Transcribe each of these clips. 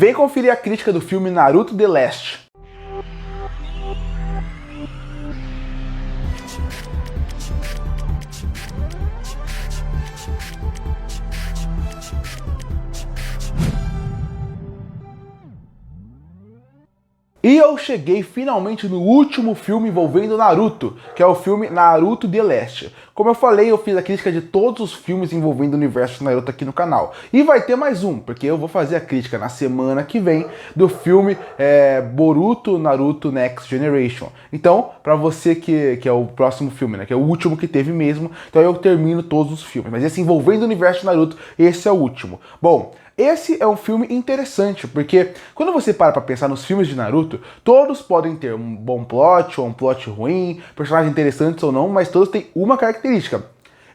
vem conferir a crítica do filme Naruto The Last. E eu cheguei finalmente no último filme envolvendo Naruto, que é o filme Naruto The Last. Como eu falei, eu fiz a crítica de todos os filmes envolvendo o universo de Naruto aqui no canal. E vai ter mais um, porque eu vou fazer a crítica na semana que vem do filme Boruto Naruto Next Generation. Então, pra você que é o próximo filme, né, que é o último que teve mesmo, então eu termino todos os filmes. Mas esse envolvendo o universo de Naruto, esse é o último. Bom, esse é um filme interessante, porque quando você para pra pensar nos filmes de Naruto, todos podem ter um bom plot ou um plot ruim, personagens interessantes ou não, mas todos têm uma característica: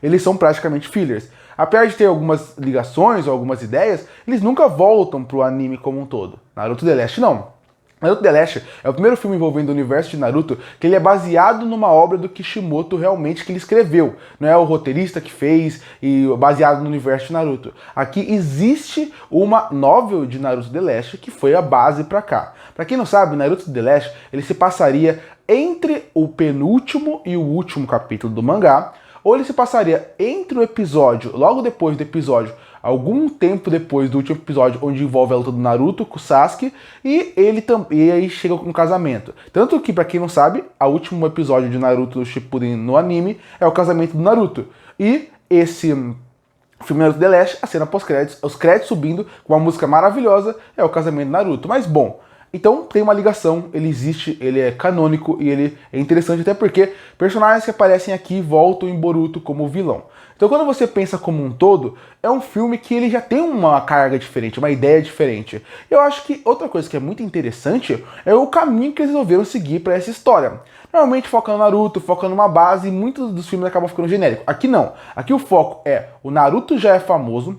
eles são praticamente fillers. Apesar de ter algumas ligações ou algumas ideias, eles nunca voltam pro anime como um todo. Naruto The Last não. Naruto The Last é o primeiro filme envolvendo o universo de Naruto que ele é baseado numa obra do Kishimoto realmente que ele escreveu. Não é o roteirista que fez e baseado no universo de Naruto. Aqui existe uma novel de Naruto The Last que foi a base pra cá. Pra quem não sabe, Naruto The Last ele se passaria entre o penúltimo e o último capítulo do mangá, ou ele se passaria entre o episódio, logo depois do episódio, algum tempo depois do último episódio, onde envolve a luta do Naruto com o Sasuke, e aí chega um casamento. Tanto que, pra quem não sabe, o último episódio de Naruto Shippuden no anime é o casamento do Naruto. E esse filme Naruto The Last, a cena pós-créditos, os créditos subindo com uma música maravilhosa, é o casamento do Naruto. Mas bom, então tem uma ligação, ele existe, ele é canônico e ele é interessante até porque personagens que aparecem aqui voltam em Boruto como vilão. Então quando você pensa como um todo, é um filme que ele já tem uma carga diferente, uma ideia diferente. Eu acho que outra coisa que é muito interessante é o caminho que eles resolveram seguir para essa história. Normalmente foca no Naruto, foca numa base e muitos dos filmes acabam ficando genéricos. Aqui não, aqui o foco é o Naruto já é famoso,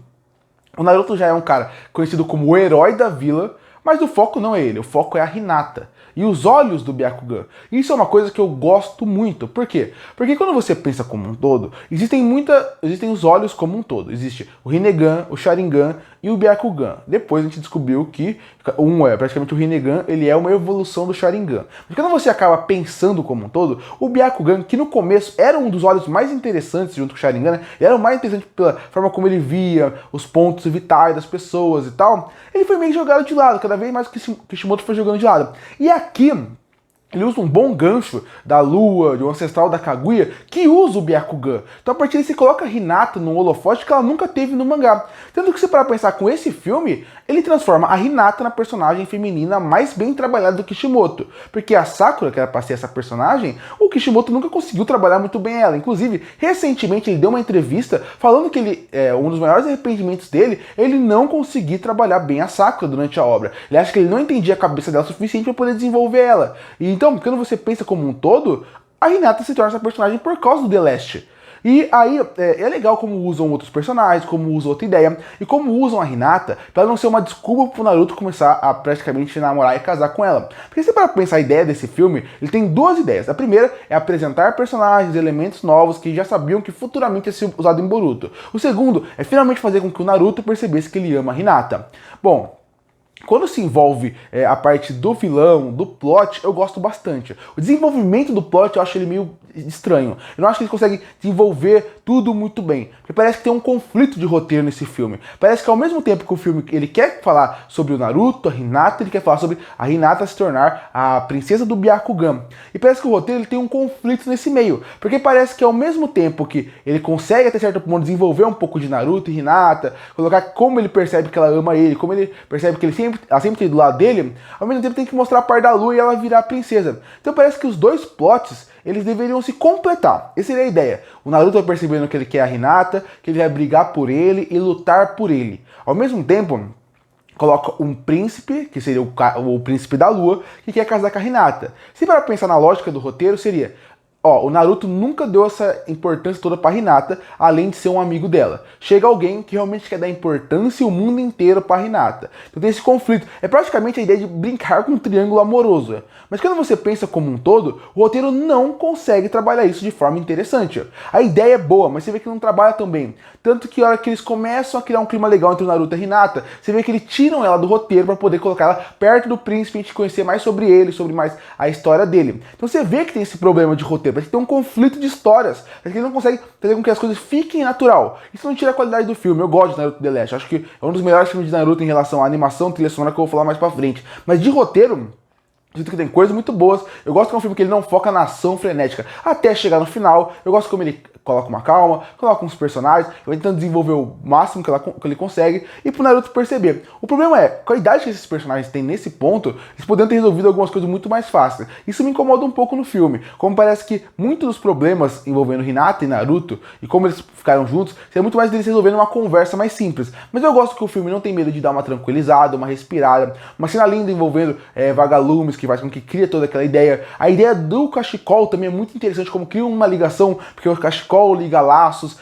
o Naruto já é um cara conhecido como o herói da vila, mas o foco não é ele, o foco é a Hinata e os olhos do Byakugan. Isso é uma coisa que eu gosto muito. Por quê? Porque quando você pensa como um todo, existem os olhos como um todo. Existe o Rinnegan, o Sharingan e o Byakugan. Depois a gente descobriu que praticamente o Rinnegan, ele é uma evolução do Sharingan. Mas quando você acaba pensando como um todo, o Byakugan, que no começo era um dos olhos mais interessantes junto com o Sharingan, né? Ele era o mais interessante pela forma como ele via os pontos vitais das pessoas e tal, ele foi meio jogado de lado, cada vez mais que Kishimoto foi jogando de lado. E aqui ele usa um bom gancho da lua, de um ancestral da Kaguya, que usa o Byakugan. Então a partir daí você coloca a Hinata num holofote que ela nunca teve no mangá. Tanto que se para pensar com esse filme, ele transforma a Hinata na personagem feminina mais bem trabalhada do Kishimoto. Porque a Sakura, que era pra ser essa personagem, o Kishimoto nunca conseguiu trabalhar muito bem ela. Inclusive, recentemente ele deu uma entrevista falando que um dos maiores arrependimentos dele, ele não conseguir trabalhar bem a Sakura durante a obra. Ele acha que ele não entendia a cabeça dela o suficiente para poder desenvolver ela. Então, quando você pensa como um todo, a Hinata se torna essa personagem por causa do The Last. E aí é legal como usam outros personagens, como usam outra ideia, e como usam a Hinata pra não ser uma desculpa pro Naruto começar a praticamente namorar e casar com ela. Porque se para pensar a ideia desse filme, ele tem duas ideias. A primeira é apresentar personagens, elementos novos que já sabiam que futuramente ia ser usado em Boruto. O segundo é finalmente fazer com que o Naruto percebesse que ele ama a Hinata. Bom, quando se envolve a parte do vilão, do plot, eu gosto bastante. O desenvolvimento do plot eu acho ele meio estranho. Eu não acho que eles conseguem desenvolver tudo muito bem. Porque parece que tem um conflito de roteiro nesse filme. Parece que ao mesmo tempo que o filme ele quer falar sobre o Naruto, a Hinata, ele quer falar sobre a Hinata se tornar a princesa do Byakugan. E parece que o roteiro ele tem um conflito nesse meio. Porque parece que ao mesmo tempo que ele consegue até certo ponto desenvolver um pouco de Naruto e Hinata, colocar como ele percebe que ela ama ele, como ele percebe que ela sempre tem do lado dele, ao mesmo tempo tem que mostrar a parte da lua e ela virar a princesa. Então parece que os dois plots eles deveriam se completar. Essa seria a ideia. O Naruto vai percebendo que ele quer a Hinata, que ele vai brigar por ele e lutar por ele. Ao mesmo tempo, coloca um príncipe, que seria o príncipe da lua, que quer casar com a Hinata. Se para pensar na lógica do roteiro, seria Ó, o Naruto nunca deu essa importância toda pra Hinata, além de ser um amigo dela. Chega alguém que realmente quer dar importância e o mundo inteiro pra Hinata. Então tem esse conflito. É praticamente a ideia de brincar com um triângulo amoroso. Mas quando você pensa como um todo, o roteiro não consegue trabalhar isso de forma interessante. A ideia é boa, mas você vê que não trabalha tão bem. Tanto que a hora que eles começam a criar um clima legal entre o Naruto e a Hinata, você vê que eles tiram ela do roteiro pra poder colocar ela perto do príncipe e a gente conhecer mais sobre ele, sobre mais a história dele. Então você vê que tem esse problema de roteiro, parece que tem um conflito de histórias, parece que ele não consegue fazer com que as coisas fiquem natural. Isso não tira a qualidade do filme. Eu gosto de Naruto The Last, acho que é um dos melhores filmes de Naruto em relação à animação, trilha sonora, que eu vou falar mais pra frente. Mas de roteiro, sinto que tem coisas muito boas. Eu gosto que é um filme que ele não foca na ação frenética até chegar no final. Eu gosto como ele coloca uma calma, coloca uns personagens, vai tentando desenvolver o máximo que ele consegue e pro Naruto perceber. O problema é, com a idade que esses personagens têm nesse ponto, eles poderiam ter resolvido algumas coisas muito mais fáceis. Isso me incomoda um pouco no filme, como parece que muitos dos problemas envolvendo Hinata e Naruto, e como eles ficaram juntos, seria muito mais deles resolvendo uma conversa mais simples. Mas eu gosto que o filme não tem medo de dar uma tranquilizada, uma respirada, uma cena linda envolvendo vagalumes, que faz com que cria toda aquela ideia. A ideia do cachecol também é muito interessante, como cria uma ligação, porque o cachecol liga laços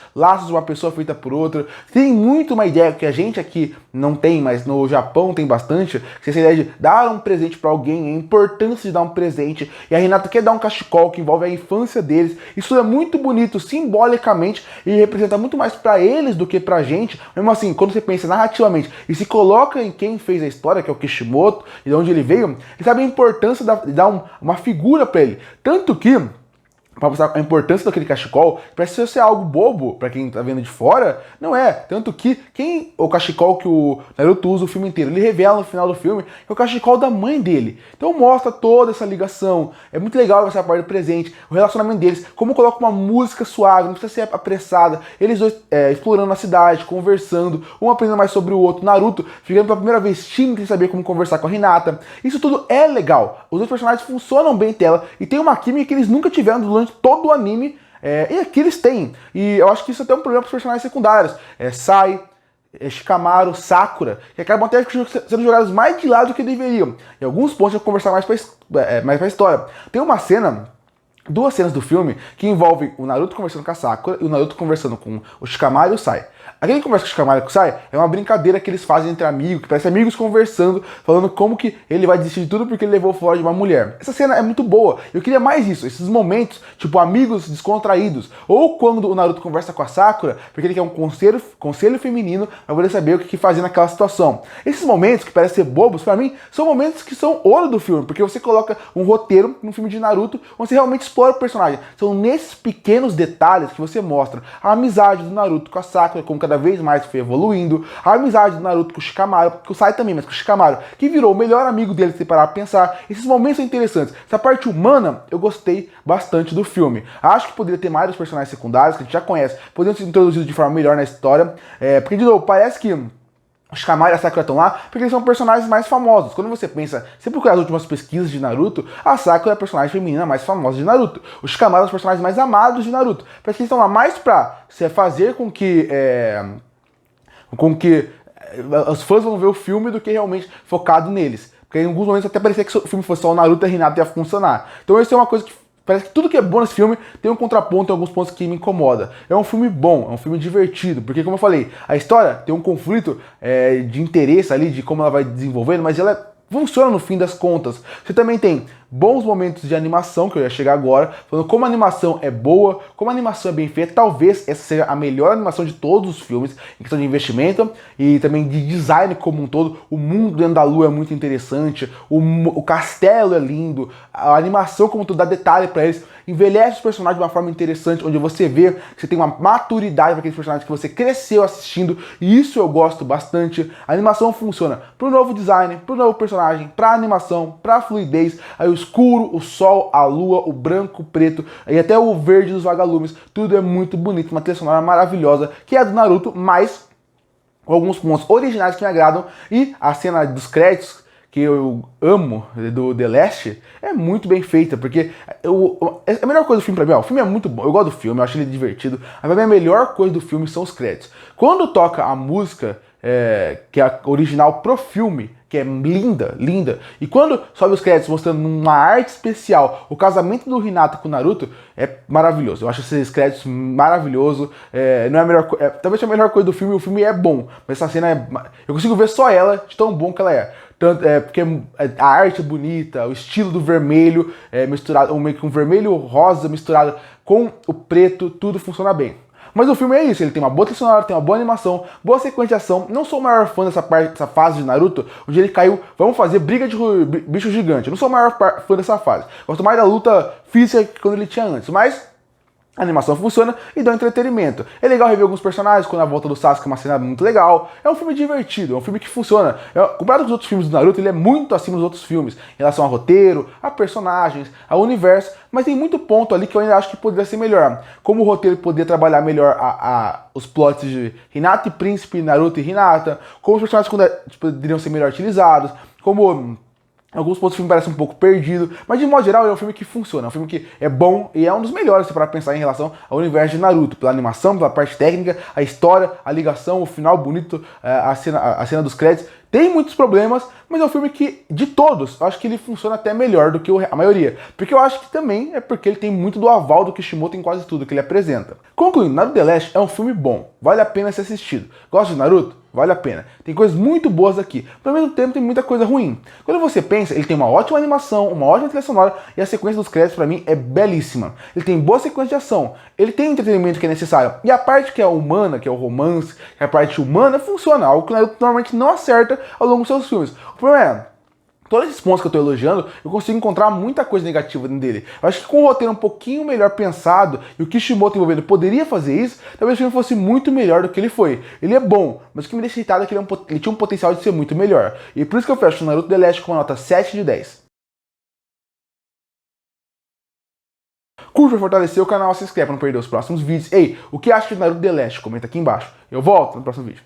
de uma pessoa feita por outra. Tem muito uma ideia que a gente aqui não tem, mas no Japão tem bastante, que é essa ideia de dar um presente para alguém, a importância de dar um presente, e a Hinata quer dar um cachecol que envolve a infância deles. Isso é muito bonito simbolicamente e representa muito mais para eles do que pra gente. Mesmo assim, quando você pensa narrativamente e se coloca em quem fez a história, que é o Kishimoto, e de onde ele veio, ele sabe a importância de dar uma figura para ele. Tanto que para mostrar a importância daquele cachecol, parece ser algo bobo para quem tá vendo de fora, não é. Tanto que o cachecol que o Naruto usa o filme inteiro, ele revela no final do filme que é o cachecol da mãe dele. Então mostra toda essa ligação. É muito legal essa parte do presente, o relacionamento deles, como coloca uma música suave, não precisa ser apressada. Eles dois explorando a cidade, conversando, um aprendendo mais sobre o outro. Naruto ficando pela primeira vez tímido sem saber como conversar com a Hinata. Isso tudo é legal. Os dois personagens funcionam bem em tela e tem uma química que eles nunca tiveram durante todo o anime, e aqui eles têm. E eu acho que isso até é um problema para os personagens secundários. Sai, Shikamaru, Sakura, que acabam até sendo jogados mais de lado do que deveriam. Em alguns pontos eu vou conversar mais pra história. Tem uma cena, duas cenas do filme, que envolvem o Naruto conversando com a Sakura e o Naruto conversando com o Shikamaru e o Sai. Aquele conversa com o Shikamaru e o Sai é uma brincadeira que eles fazem entre amigos, que parece amigos conversando, falando como que ele vai desistir de tudo porque ele levou fora de uma mulher. Essa cena é muito boa. Eu queria mais isso, esses momentos, tipo amigos descontraídos. Ou quando o Naruto conversa com a Sakura, porque ele quer um conselho feminino pra poder saber o que fazer naquela situação. Esses momentos, que parecem ser bobos, pra mim, são momentos que são ouro do filme, porque você coloca um roteiro num filme de Naruto, onde você realmente explora o personagem. São nesses pequenos detalhes que você mostra a amizade do Naruto com a Sakura, como cada vez mais foi evoluindo, a amizade do Naruto com o Shikamaru, com o Sai também, mas com o Shikamaru, que virou o melhor amigo dele, se parar pra pensar. Esses momentos são interessantes. Essa parte humana, eu gostei bastante do filme. Acho que poderia ter mais dos personagens secundários, que a gente já conhece, poderiam ser introduzidos de forma melhor na história, porque, de novo, parece que os Shikamaru e a Sakura estão lá porque eles são personagens mais famosos. Quando você pensa, se procurar as últimas pesquisas de Naruto, a Sakura é a personagem feminina mais famosa de Naruto. Os Shikamaru são os personagens mais amados de Naruto. Parece que eles estão lá mais pra fazer com que os fãs vão ver o filme do que realmente focado neles. Porque em alguns momentos até parecia que se o filme fosse só o Naruto e a Hinata ia funcionar. Então isso é uma coisa que parece que tudo que é bom nesse filme tem um contraponto em alguns pontos que me incomoda. É um filme bom, é um filme divertido, porque como eu falei, a história tem um conflito de interesse ali, de como ela vai desenvolvendo, mas ela funciona no fim das contas. Você também tem bons momentos de animação, que eu ia chegar agora, falando como a animação é boa, como a animação é bem feita. Talvez essa seja a melhor animação de todos os filmes, em questão de investimento e também de design como um todo. O mundo dentro da lua é muito interessante, o castelo é lindo, a animação como um todo dá detalhe para eles, envelhece os personagens de uma forma interessante, onde você vê que você tem uma maturidade para aqueles personagens que você cresceu assistindo, e isso eu gosto bastante. A animação funciona pro novo design, pro novo personagem, pra animação, pra fluidez, aí o escuro, o sol, a lua, o branco, o preto e até o verde dos vagalumes, tudo é muito bonito, uma trilha sonora maravilhosa, que é a do Naruto, mas com alguns pontos originais que me agradam, e a cena dos créditos, que eu amo, do The Last, é muito bem feita, porque a melhor coisa do filme pra mim, o filme é muito bom, eu gosto do filme, eu acho ele divertido, mas pra mim a melhor coisa do filme são os créditos. Quando toca a música que é a original pro filme, que é linda, linda. E quando sobe os créditos mostrando uma arte especial, o casamento do Hinata com o Naruto é maravilhoso. Eu acho esses créditos maravilhoso. Não é a melhor, talvez seja a melhor coisa do filme. O filme é bom, mas essa cena eu consigo ver só ela de tão bom que ela é. Tanto, porque a arte é bonita, o estilo do vermelho misturado, meio que um vermelho rosa misturado com o preto, tudo funciona bem. Mas o filme é isso, ele tem uma boa trilha sonora, tem uma boa animação, boa sequência de ação. Não sou o maior fã dessa fase de Naruto, onde ele caiu, vamos fazer briga de bicho gigante. Eu não sou o maior fã dessa fase. Gosto mais da luta física que quando ele tinha antes, mas a animação funciona e dá um entretenimento. É legal rever alguns personagens, quando a volta do Sasuke é uma cena muito legal. É um filme divertido, é um filme que funciona. Comparado com os outros filmes do Naruto, ele é muito acima dos outros filmes, em relação ao roteiro, a personagens, ao universo, mas tem muito ponto ali que eu ainda acho que poderia ser melhor. Como o roteiro poderia trabalhar melhor os plots de Hinata e Príncipe, Naruto e Hinata, como os personagens poderiam ser melhor utilizados, como alguns pontos do filme parecem um pouco perdido, mas de modo geral é um filme que funciona, é um filme que é bom e é um dos melhores para pensar em relação ao universo de Naruto, pela animação, pela parte técnica, a história, a ligação, o final bonito, a cena dos créditos. Tem muitos problemas, mas é um filme que, de todos, eu acho que ele funciona até melhor do que a maioria. Porque eu acho que também é porque ele tem muito do aval do Kishimoto em quase tudo que ele apresenta. Concluindo, Naruto The Last é um filme bom, vale a pena ser assistido. Gosta de Naruto? Vale a pena. Tem coisas muito boas aqui, mas ao mesmo tempo tem muita coisa ruim. Quando você pensa, ele tem uma ótima animação, uma ótima trilha sonora e a sequência dos créditos pra mim é belíssima. Ele tem boa sequência de ação, ele tem o entretenimento que é necessário e a parte que é humana, que é o romance, que é a parte humana, funciona, algo que o Naruto normalmente não acerta ao longo dos seus filmes. O problema é, todos esses pontos que eu tô elogiando, eu consigo encontrar muita coisa negativa dentro dele. Eu acho que com o roteiro um pouquinho melhor pensado e o Kishimoto envolvendo poderia fazer isso, talvez o filme fosse muito melhor do que ele foi. Ele é bom, mas o que me deixa irritado é que ele tinha um potencial de ser muito melhor. E por isso que eu fecho o Naruto The Last com uma nota 7 de 10. Curte para fortalecer o canal, se inscreve para não perder os próximos vídeos. Ei, o que acha de Naruto The Last? Comenta aqui embaixo. Eu volto no próximo vídeo.